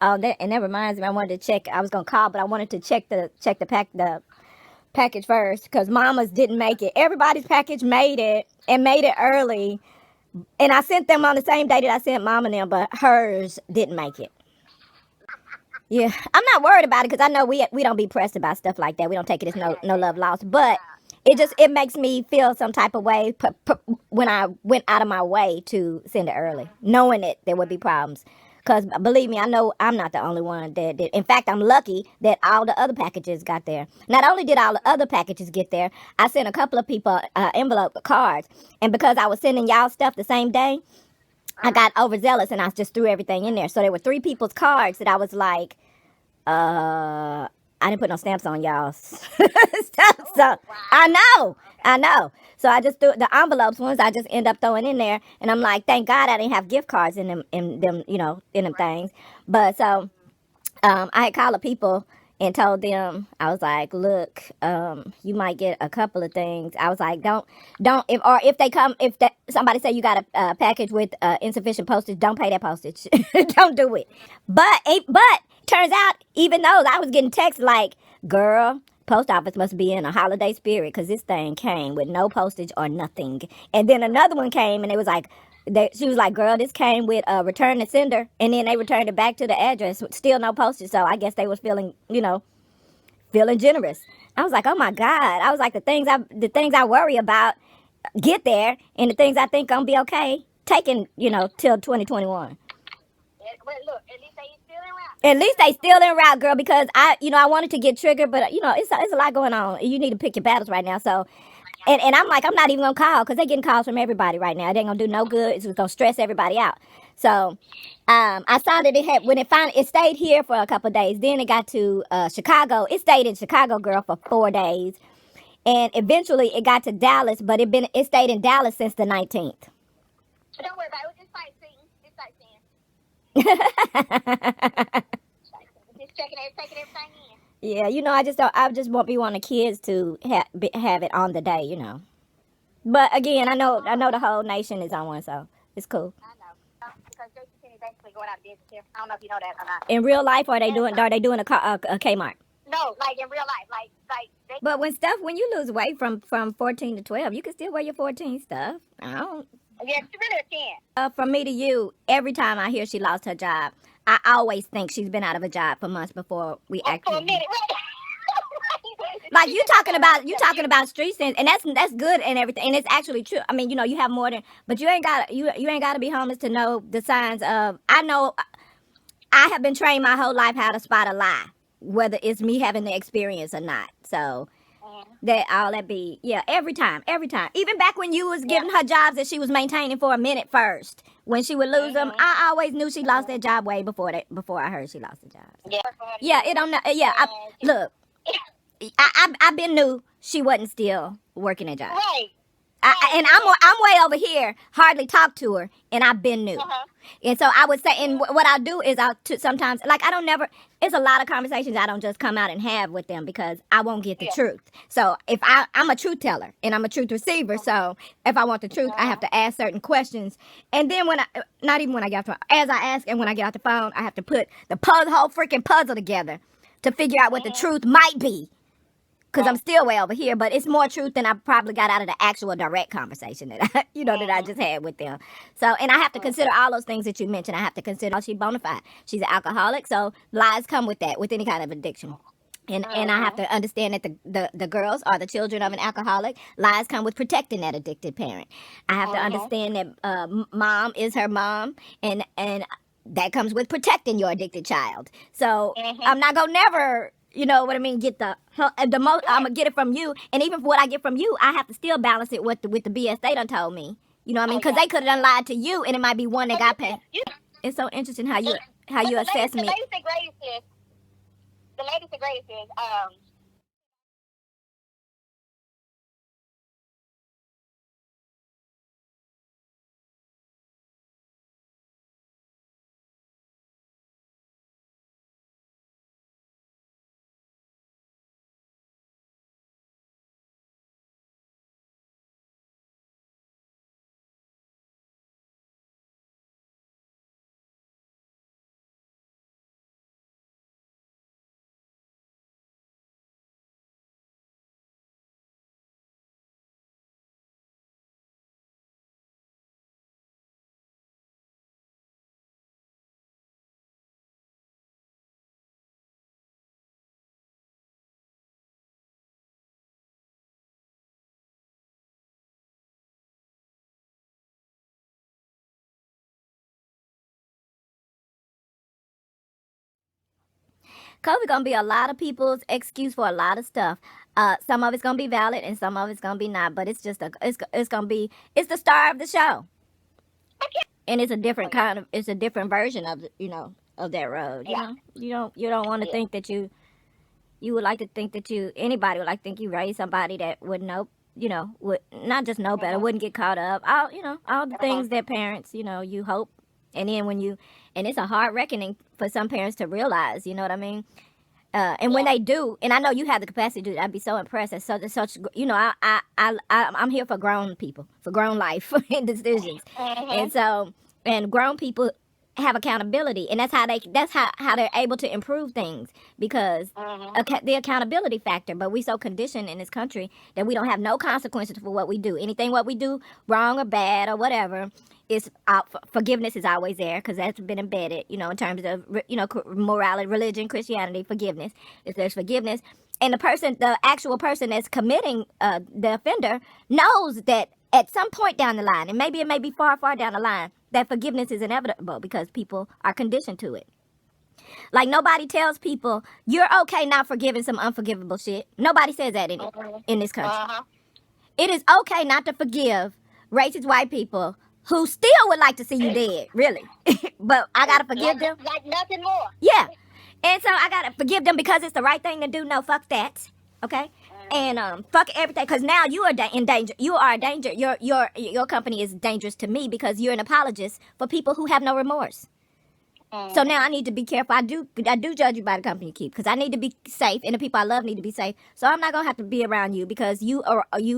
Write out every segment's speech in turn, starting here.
Oh, and that reminds me, I wanted to check. I was gonna call, but I wanted to check the package first because Mama's didn't make it. Everybody's package made it and made it early, and I sent them on the same day that I sent Mama them, but hers didn't make it. Yeah, I'm not worried about it because I know we don't be pressed about stuff like that. We don't take it as no love lost, but it makes me feel some type of way when I went out of my way to send it early, knowing that there would be problems. Because believe me, I know I'm not the only one that did. In fact, I'm lucky that all the other packages got there. Not only did all the other packages get there, I sent a couple of people envelope cards, and because I was sending y'all stuff the same day, I got overzealous and I just threw everything in there. So there were 3 people's cards that I was like, I didn't put no stamps on y'all stuff. So I know. So I just threw the envelopes ones. I just end up throwing in there, and I'm like, thank God I didn't have gift cards in them, in them things. But so I had called the people and told them, I was like, look, you might get a couple of things. I was like, don't, if they come, somebody say you got a package with insufficient postage, don't pay that postage. Don't do it. But turns out, even though I was getting texts like, girl, post office must be in a holiday spirit because this thing came with no postage or nothing. And then another one came and it was like, she was like, girl, this came with a return to sender. And then they returned it back to the address, still no postage. So I guess they was feeling generous. I was like, oh my God. I was like, the things I worry about get there, and the things I think gonna be okay taking, till 2021. But look, at least they still in route. At least they still en route, girl, because I wanted to get triggered, but it's a lot going on. You need to pick your battles right now. So, and I'm like, I'm not even gonna call because they're getting calls from everybody right now. It ain't gonna do no good. It's just gonna stress everybody out. So, I saw that when it stayed here for a couple of days. Then it got to Chicago. It stayed in Chicago, girl, for 4 days, and eventually it got to Dallas. But it stayed in Dallas since the 19th. Don't worry about it. It's sightseeing. It's sightseeing. Just taking everything in. Yeah, I just want be one of the kids to have it on the day. But again, I know the whole nation is on one, so it's cool. I know. Because JCPenney basically going out of business here. I don't know if you know that or not. In real life, are they doing a Kmart? No, like in real life, like they. But when you lose weight from 14 to 12, you can still wear your 14 stuff. I don't. Yes, you really can. From me to you, every time I hear she lost her job, I always think she's been out of a job for months before we actually. For a minute. Like you talking about street sense, and that's good and everything, and it's actually true. I mean, you have more than, but you ain't got to be homeless to know the signs of. I know, I have been trained my whole life how to spot a lie, whether it's me having the experience or not. So that be every time, even back when you was giving her jobs that she was maintaining for a minute first, when she would lose them, I always knew she lost that job way before I heard she lost the job. So. Yeah, it don't. Look. I've been knew she wasn't still working a job. Right. And I'm way over here, hardly talk to her, and I've been new. And so I would say, and what I'll do is sometimes, like it's a lot of conversations I don't just come out and have with them because I won't get the truth. So if I'm a truth teller and I'm a truth receiver, so if I want the truth, I have to ask certain questions. And then not even when I get off the phone, as I ask and when I get off the phone, I have to put the whole freaking puzzle together to figure out what the truth might be. Because I'm still way over here, but it's more truth than I probably got out of the actual direct conversation that I just had with them. So, and I have to consider all those things that you mentioned. I have to consider she's bona fide. She's an alcoholic, so lies come with that, with any kind of addiction. And I have to understand that the girls are the children of an alcoholic. Lies come with protecting that addicted parent. I have to understand that mom is her mom, and that comes with protecting your addicted child. So I'm not gonna never. You know what I mean? Get the most. I'm gonna get it from you, and even for what I get from you, I have to still balance it with the BS they done told me. You know what I mean? Because they could have done lied to you, and it might be one that got paid. It's so interesting how you assess me. The latest and greatest is COVID gonna be a lot of people's excuse for a lot of stuff. Some of it's gonna be valid and some of it's gonna be not. But it's just it's gonna be it's the star of the show, and it's a different kind of it's a different version of of that road. You don't want to think that you would like to think that anybody would like to think you raised somebody that would know would not just know better, wouldn't get caught up. All the things that parents you hope, and then and it's a hard reckoning for some parents to realize. You know what I mean? And when they do, and I know you have the capacity to do that, I'd be so impressed at such I'm here for grown people, for grown life and decisions. And so, and grown people have accountability, and that's how they're able to improve things, because the accountability factor. But we so conditioned in this country that we don't have no consequences for what we do. Anything what we do wrong or bad or whatever, is forgiveness is always there, because that's been embedded, in terms of morality, religion, Christianity. Forgiveness, if there's forgiveness, and the actual person that's committing the offender knows that at some point down the line, and maybe it may be far down the line, that forgiveness is inevitable because people are conditioned to it. Like, nobody tells people you're okay not forgiving some unforgivable shit. Nobody says that in this country. It is okay not to forgive racist white people who still would like to see you dead, really. But I gotta forgive them. Like nothing more. Yeah. And so I gotta forgive them because it's the right thing to do. No, fuck that. Okay? And fuck everything, because now you are in danger. You are a danger. Your company is dangerous to me because you're an apologist for people who have no remorse. So now I need to be careful. I do judge you by the company you keep, because I need to be safe, and the people I love need to be safe. So I'm not gonna have to be around you because you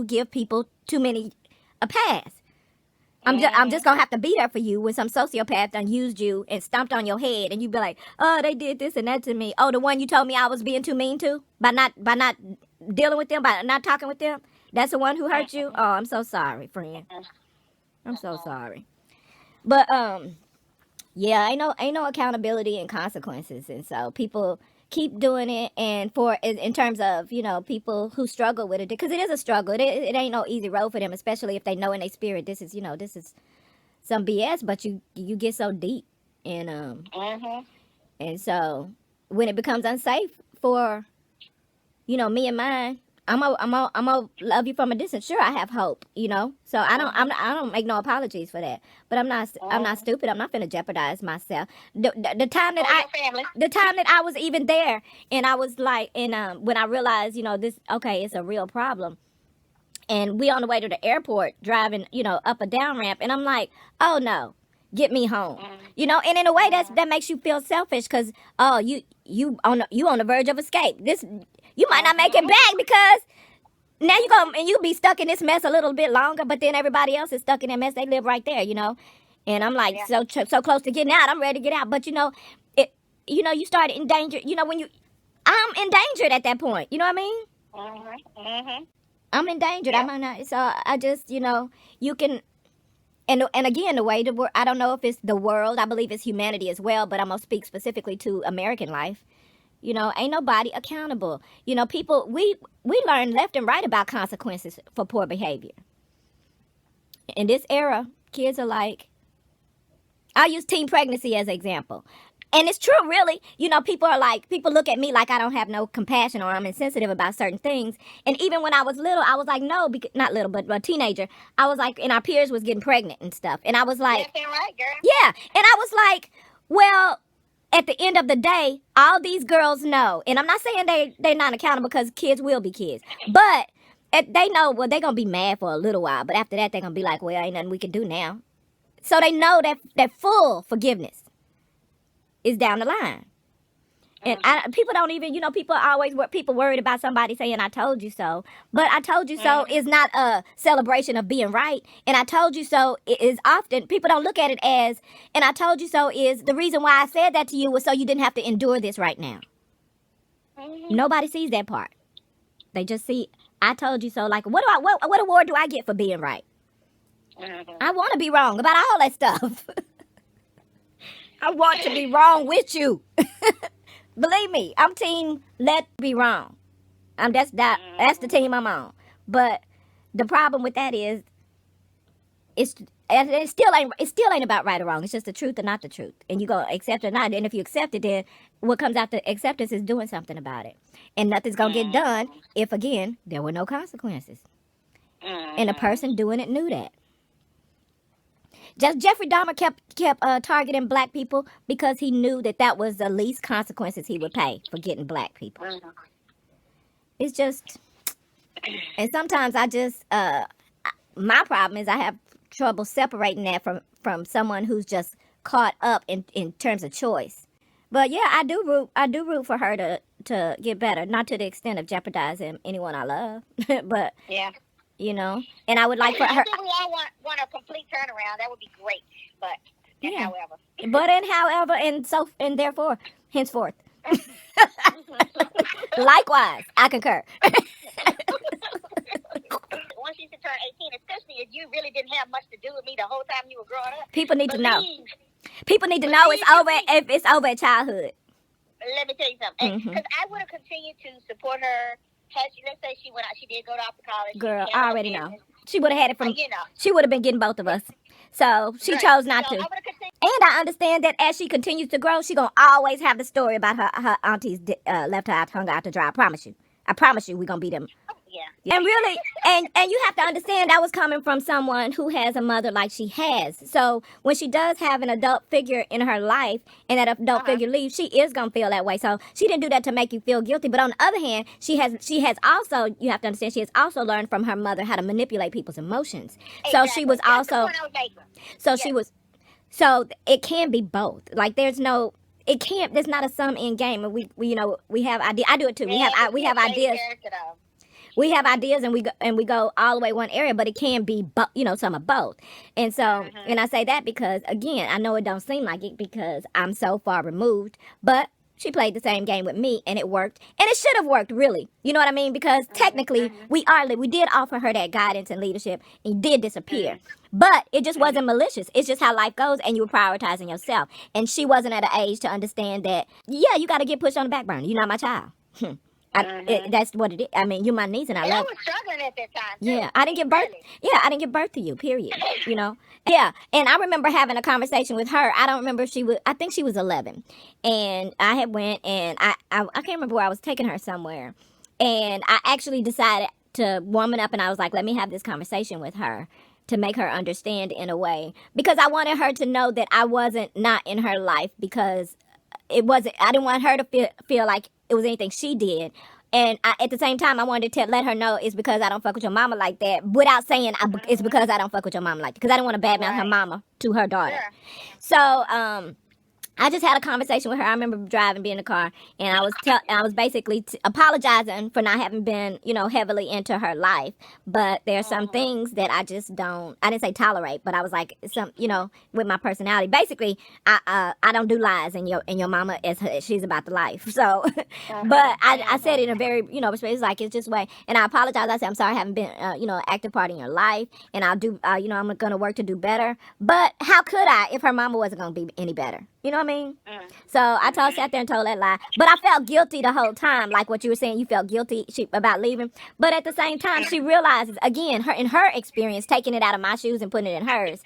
give people too many a pass. I'm just gonna have to be there for you when some sociopath done used you and stomped on your head, and you be like, oh, they did this and that to me. Oh, the one you told me I was being too mean to by not dealing with them, by not talking with them. That's the one who hurt you. Oh, I'm so sorry, friend. I'm so sorry. But yeah, ain't no accountability and consequences, and so people keep doing it. And in terms of people who struggle with it, because it is a struggle. It ain't no easy road for them, especially if they know in their spirit this is some BS. But you get so deep, and and so when it becomes unsafe for me and mine, I'm gonna love you from a distance. Sure, I have hope, So I don't make no apologies for that. But I'm not stupid. I'm not gonna jeopardize myself. The time that I was even there, and I was like, and when I realized, this, okay, it's a real problem. And we on the way to the airport driving, up a down ramp, and I'm like, oh no, get me home, And in a way that makes you feel selfish, because you on the verge of escape. You might not make it back, because now you'll be stuck in this mess a little bit longer, but then everybody else is stuck in that mess. They live right there, And I'm like, so close to getting out. I'm ready to get out. But you start in danger, I'm endangered at that point. You know what I mean? I'm endangered. I'm not, so I just, you can, and again, the way I don't know if it's the world. I believe it's humanity as well, but I'm going to speak specifically to American life. Ain't nobody accountable. People, we learn left and right about consequences for poor behavior. In this era, kids are like, I'll use teen pregnancy as an example. And it's true, really. People look at me like I don't have no compassion, or I'm insensitive about certain things. And even when I was little, I was like, no, not little, but a teenager. I was like, and our peers was getting pregnant and stuff. And I was like, left and right, girl. Yeah. And I was like, well, at the end of the day, all these girls know, and I'm not saying they're not accountable, because kids will be kids, but they know, well, they're going to be mad for a little while, but after that, they're going to be like, well, ain't nothing we can do now. So they know that full forgiveness is down the line. And people don't even, people always worried about somebody saying, I told you so. But I told you so is not a celebration of being right. And I told you so is often, people don't look at it as, and I told you so is the reason why I said that to you was so you didn't have to endure this right now. Nobody sees that part. They just see, I told you so. Like, what award do I get for being right? I want to be wrong about all that stuff. I want to be wrong with you. Believe me, I'm team let be wrong. That's the team I'm on. But the problem with that is, And it still ain't about right or wrong. It's just the truth or not the truth. And you go accept it or not. And if you accept it, then what comes out the acceptance is doing something about it. And nothing's gonna get done if, again, there were no consequences. And the person doing it knew that. Just Jeffrey Dahmer kept targeting black people because he knew that was the least consequences he would pay for getting black people. It's just, and sometimes I just my problem is I have trouble separating that from someone who's just caught up in terms of choice. But yeah, I do root for her to get better, not to the extent of jeopardizing anyone I love, but yeah, you know, and I would like for her. I think we all want a complete turnaround. That would be great, but Yeah. however, and therefore, henceforth. Likewise, I concur. Once you turn 18, especially if you really didn't have much to do with me the whole time you were growing up, people need to know. People need to know it's over. If it's over at childhood. Let me tell you something, because I would have continued to support her. Let's say she went out, she did go off to college. Girl, I already know. She would have had it from. You know. She would have been getting both of us. So she chose not to. And I understand that as she continues to grow, she gonna always have the story about her aunties left her hung out to dry. I promise you. We're gonna beat them. Yeah. And really, and you have to understand that was coming from someone who has a mother like she has. So when she does have an adult figure in her life and that adult figure leaves, she is going to feel that way. So she didn't do that to make you feel guilty. But on the other hand, she has also, you have to understand, she has also learned from her mother how to manipulate people's emotions. Exactly. So she was also, so it can be both. Like there's not a sum end game. And we have ideas. I do it too. We have ideas. We have ideas and we go all the way one area, but it can be some of both. And so and I say that because again, I know it don't seem like it because I'm so far removed, but she played the same game with me and it worked. And it should have worked really. You know what I mean? Because technically we did offer her that guidance and leadership and did disappear. But it just wasn't malicious. It's just how life goes and you were prioritizing yourself. And she wasn't at an age to understand that, yeah, you got to get pushed on the back burner. You're not my child. That's what it is. I mean, you're my niece, and I love. I was struggling at that time. Too. Yeah, I didn't give birth. Yeah, I didn't give birth to you. Period. You know. Yeah, and I remember having a conversation with her. I don't remember if she was. I think she was 11, and I had went and I can't remember where I was taking her somewhere, and I actually decided to woman up, and I was like, let me have this conversation with her to make her understand in a way because I wanted her to know that I wasn't not in her life because it wasn't. I didn't want her to feel like it was anything she did. And at the same time, I wanted to let her know it's because I don't fuck with your mama like that without saying it's because I don't fuck with your mama like that. Because I didn't want to badmouth her mama to her daughter. Sure. So, I just had a conversation with her. I remember driving, being in the car, and I was basically apologizing for not having been, heavily into her life. But there are some things that I just don't. I didn't say tolerate, but I was like with my personality. Basically, I don't do lies, and your mama she's about the life. So, but I said it in a very it's like it's just way. And I apologized. I said I'm sorry I haven't been an active part in your life, and I'll do I'm gonna work to do better. But how could I if her mama wasn't gonna be any better? You know what I mean? So I sat there and told that lie. But I felt guilty the whole time, like what you were saying. You felt guilty about leaving. But at the same time, she realizes, again, in her experience, taking it out of my shoes and putting it in hers,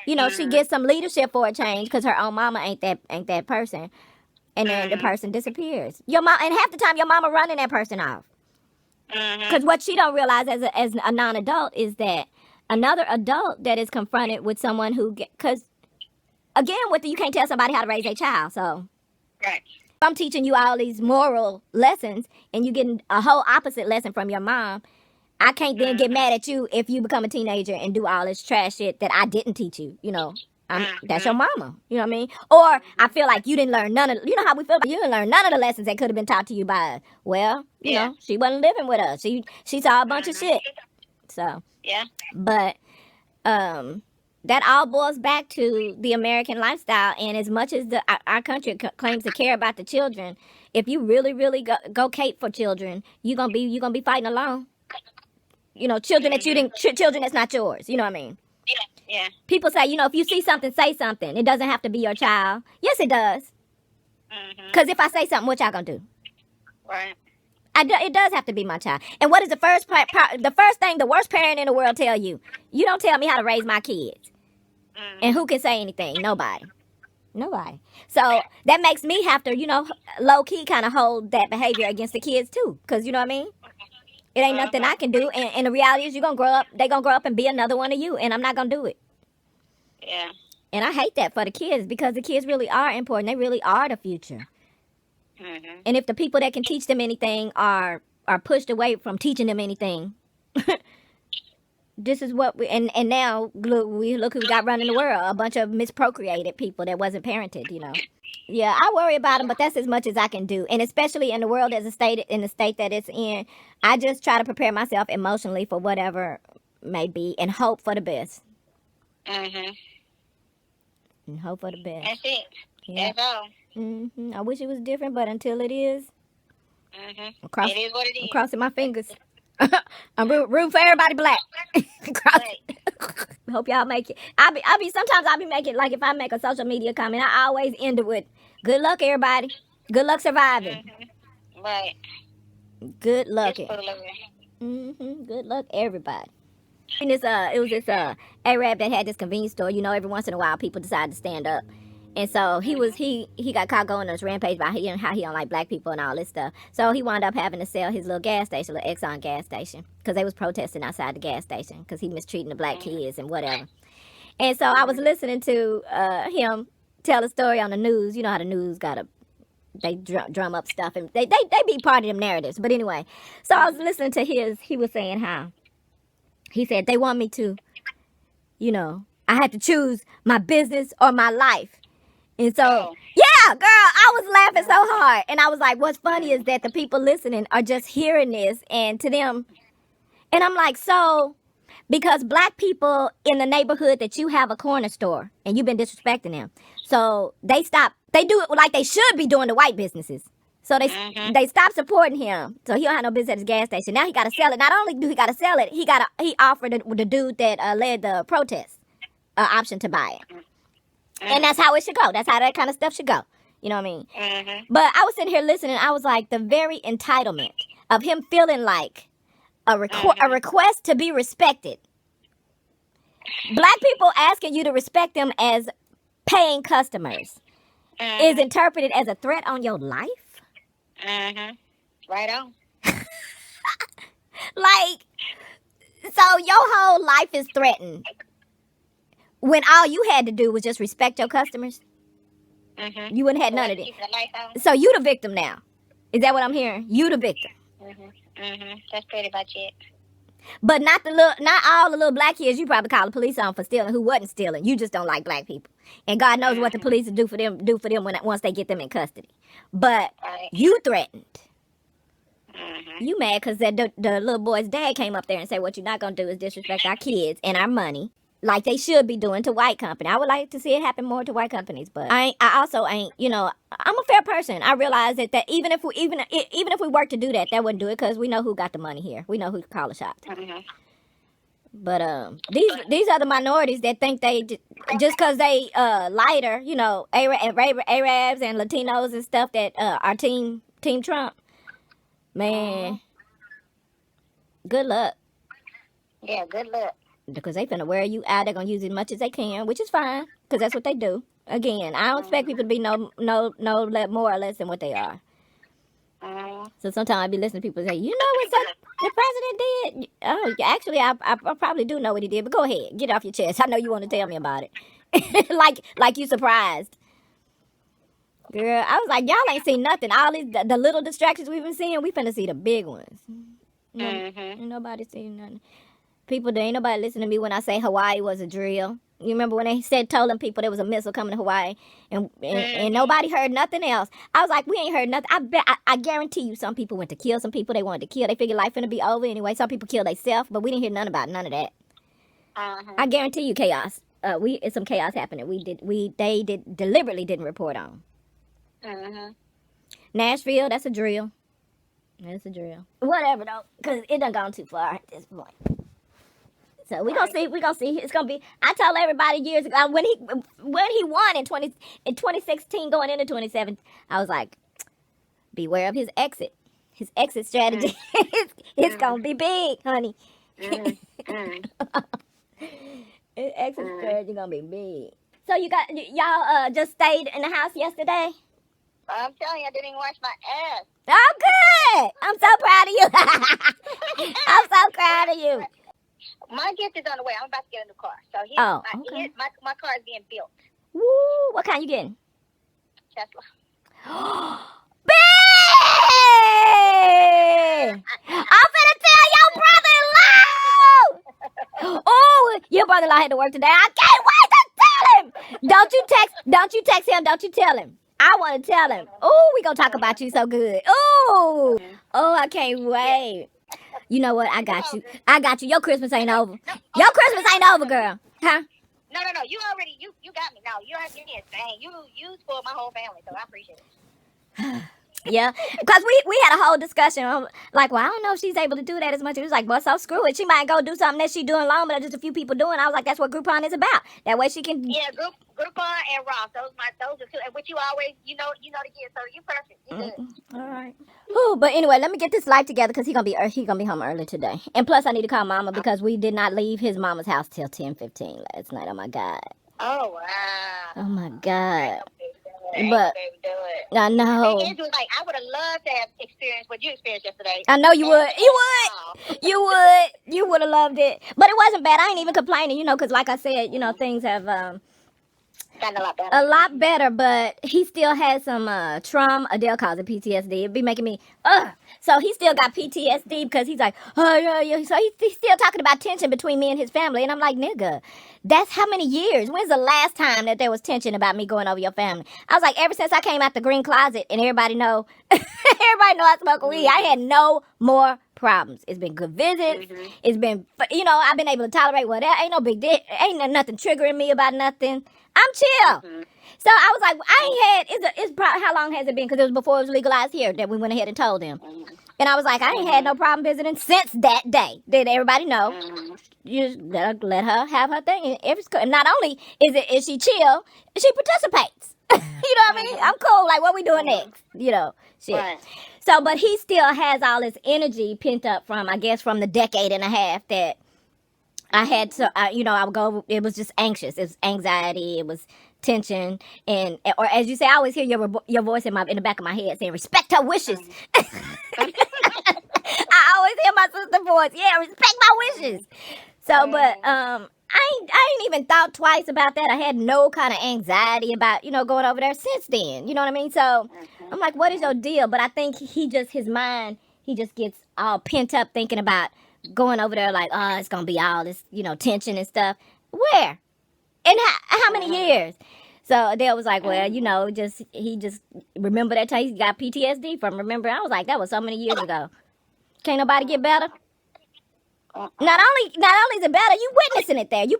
she gets some leadership for a change because her own mama ain't that person. And then the person disappears. Your mom, and half the time, your mama running that person off. Because what she don't realize as a non-adult is that another adult that is confronted with someone because again, you can't tell somebody how to raise a child. So, right. If I'm teaching you all these moral lessons and you getting a whole opposite lesson from your mom, I can't then get mad at you if you become a teenager and do all this trash shit that I didn't teach you. That's your mama. You know what I mean? Or I feel like you didn't learn none of. You know how we feel. You didn't learn none of the lessons that could have been taught to you by. Well, you know, she wasn't living with us. She saw a bunch of shit. So yeah. But that all boils back to the American lifestyle. And as much as our country claims to care about the children, if you really, really go cape for children, you're gonna be fighting alone. Children that children that's not yours. You know what I mean? Yeah. People say, if you see something, say something. It doesn't have to be your child. Yes, it does. Because if I say something, what y'all gonna do? Right. It does have to be my child. And what is the first thing the worst parent in the world tell you? You don't tell me how to raise my kids. And who can say anything? Nobody. So that makes me have to, low key kind of hold that behavior against the kids too. Because, you know what I mean? It ain't nothing I can do. And the reality is, they going to grow up and be another one of you. And I'm not going to do it. Yeah. And I hate that for the kids, because the kids really are important. They really are the future. And if the people that can teach them anything are pushed away from teaching them anything, this is what we, and now look who we got running the world, a bunch of misprocreated people that wasn't parented, Yeah, I worry about them, but that's as much as I can do. And especially in the world in the state that it's in, I just try to prepare myself emotionally for whatever may be and hope for the best. And hope for the best. That's it. Yeah. That's all. I wish it was different, but until it is, It is what it is. I'm crossing my fingers. I'm rooting for everybody black. Hope y'all make it. Sometimes I'll be making, like, if I make a social media comment, I always end it with, good luck, everybody. Good luck surviving. Right. Good luck. Good luck, everybody. And it was this Arab that had this convenience store. Every once in a while people decide to stand up. And so he got caught going on this rampage about how he don't like black people and all this stuff. So he wound up having to sell his little gas station, little Exxon gas station, because they was protesting outside the gas station because he mistreating the black kids and whatever. And so I was listening to him tell a story on the news. You know how the news they drum up stuff, and they be part of them narratives. But anyway, so I was listening to he was saying how he said they want me to, I had to choose my business or my life. And so, yeah, girl, I was laughing so hard. And I was like, what's funny is that the people listening are just hearing this, and to them, and I'm like, so, because black people in the neighborhood that you have a corner store and you've been disrespecting them. So they do it like they should be doing the white businesses. So they stopped supporting him. So he don't have no business at his gas station. Now he got to sell it. Not only do he got to sell it, he offered the dude that led the protest option to buy it. And that's how it should go. That's how that kind of stuff should go. You know what I mean? But I was sitting here listening. I was like, the very entitlement of him feeling like a request to be respected. Black people asking you to respect them as paying customers is interpreted as a threat on your life. Right on. Like, so your whole life is threatened when all you had to do was just respect your customers. You wouldn't have none of it. So you the victim now. Is that what I'm hearing? You the victim. That's pretty much it. But not all the little black kids you probably call the police on for stealing who wasn't stealing. You just don't like black people. And God knows what the police do for them once they get them in custody. But you threatened. You mad because the little boy's dad came up there and said, what you're not going to do is disrespect our kids and our money like they should be doing to white company. I would like to see it happen more to white companies, but I also ain't, I'm a fair person. I realize that even if we work to do that, that wouldn't do it, because we know who got the money here. We know who call the shots. But these are the minorities that think they just because they lighter, Arabs and Latinos and stuff that are team Trump. Man, good luck. Yeah, good luck. Because they finna wear you out. They're gonna use as much as they can, which is fine, because that's what they do. Again, I don't expect people to be no more or less than what they are. So sometimes I be listening to people say, you know what the president did? Oh, actually, I probably do know what he did, but go ahead, get it off your chest. I know you want to tell me about it. like you surprised. Girl, I was like, y'all ain't seen nothing. All these the little distractions we've been seeing, we finna see the big ones. Ain't nobody seen nothing. People, there ain't nobody listening to me when I say Hawaii was a drill. You remember when they told them people there was a missile coming to Hawaii, and nobody heard nothing else. I was like, we ain't heard nothing. I guarantee you some people went to kill some people they wanted to kill. They figured life finna be over anyway. Some people killed themselves, but we didn't hear none of that. I guarantee you chaos. It's some chaos happening. They deliberately didn't report on. Nashville, that's a drill. That's a drill. Whatever though, because it done gone too far at this point. So we gonna see. It's gonna be. I told everybody years ago when he won in 2016, going into 2017, I was like, beware of his exit. His exit strategy. It's gonna be big, honey. Extra storage, you're gonna be big. So y'all just stayed in the house yesterday? I'm telling you, I didn't even wash my ass. Oh, good. I'm so proud of you. I'm so proud of you. My gift is on the way. I'm about to get a new car. So my car is being built. Woo! What kind you getting? Tesla. Babe! I'm finna tell your brother-in-law. Oh, your brother-in-law had to work today. I can't wait to tell him. Don't you text him. Don't you tell him. I want to tell him. Oh, we gonna talk about you so good. Oh, I can't wait. You know what? I got you. Your Christmas ain't over. Your Christmas ain't over, girl. Huh? No. You already you got me. No, you don't have to give me a thing. You spoiled my whole family, so I appreciate it. Yeah, because we had a whole discussion. Like, well, I don't know if she's able to do that as much. It was like, well, so screw it. She might go do something that she doing alone, but just a few people doing. I was like, that's what Groupon is about. That way she can. Yeah, Groupon and Ross. Those are two. And what you always, you know the gear. So you perfect. You good. All right. Whew, but anyway, let me get this life together because he gonna be home early today. And plus, I need to call Mama because we did not leave his mama's house till 10:15 last night. Oh my God. Oh wow. Oh my God. But I know. It was like I would have loved to have experienced what you experienced yesterday. I know you would. You would have loved it. But it wasn't bad. I ain't even complaining, because like I said, things have gotten a lot better. A lot better, but he still has some trauma. Adele calls it PTSD. It'd be making me So he still got PTSD because he's like, oh yeah. So he's still talking about tension between me and his family, and I'm like, nigga, that's how many years? When's the last time that there was tension about me going over your family? I was like, ever since I came out the green closet, and everybody know I smoke weed. I had no more problems. It's been good visits. Mm-hmm. It's been, I've been able to tolerate whatever. Ain't no big deal. Ain't nothing triggering me about nothing. I'm chill. Mm-hmm. So I was like, I ain't had, it's probably, how long has it been? Because it was before it was legalized here that we went ahead and told them. Mm-hmm. And I was like, I ain't had no problem visiting since that day. Did everybody know? Mm-hmm. You just let her have her thing. And not only is she chill, she participates. You know what I mean? I'm cool. Like, what we doing next? Shit. Right. So, but he still has all this energy pent up from the decade and a half that I had to, I would go, it was just anxious. It was anxiety. It was tension. Or as you say, I always hear your voice in the back of my head saying, respect her wishes. I always hear my sister's voice. Yeah, respect my wishes. So, but, I ain't even thought twice about that. I had no kind of anxiety about, going over there since then. You know what I mean? So I'm like, what is your deal? But I think his mind, he just gets all pent up thinking about going over there like, oh, it's going to be all this, tension and stuff. Where? And how many years? So Adele was like, well, he just remember that time he got PTSD from remembering. I was like, that was so many years ago. Can't nobody get better? Not only is it better, you witnessing it there. You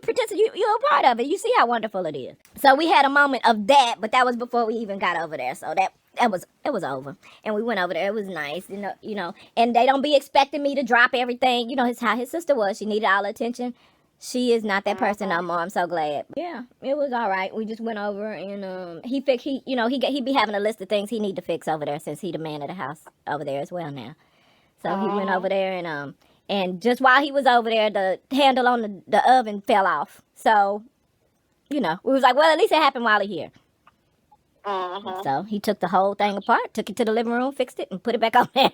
you're a part of it. You see how wonderful it is. So we had a moment of that, but that was before we even got over there. So it was over. And we went over there. It was nice, and they don't be expecting me to drop everything. It's how his sister was. She needed all the attention. She is not that person no more. I'm so glad. Yeah, it was all right. We just went over and he be having a list of things he need to fix over there since he the man of the house over there as well now. So he went over there and just while he was over there, the handle on the oven fell off. So, we was like, well, at least it happened while he's here. Uh-huh. So he took the whole thing apart, took it to the living room, fixed it, and put it back on there.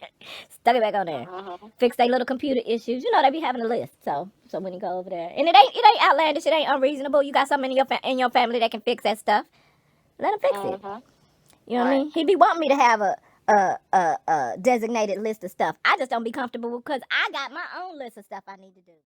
Stuck it back on there. Uh-huh. Fixed their little computer issues. They be having a list. So when you go over there, and it ain't outlandish, it ain't unreasonable. You got something in your family that can fix that stuff. Let them fix it. You know what I mean? He'd be wanting me to have a designated list of stuff. I just don't be comfortable because I got my own list of stuff I need to do.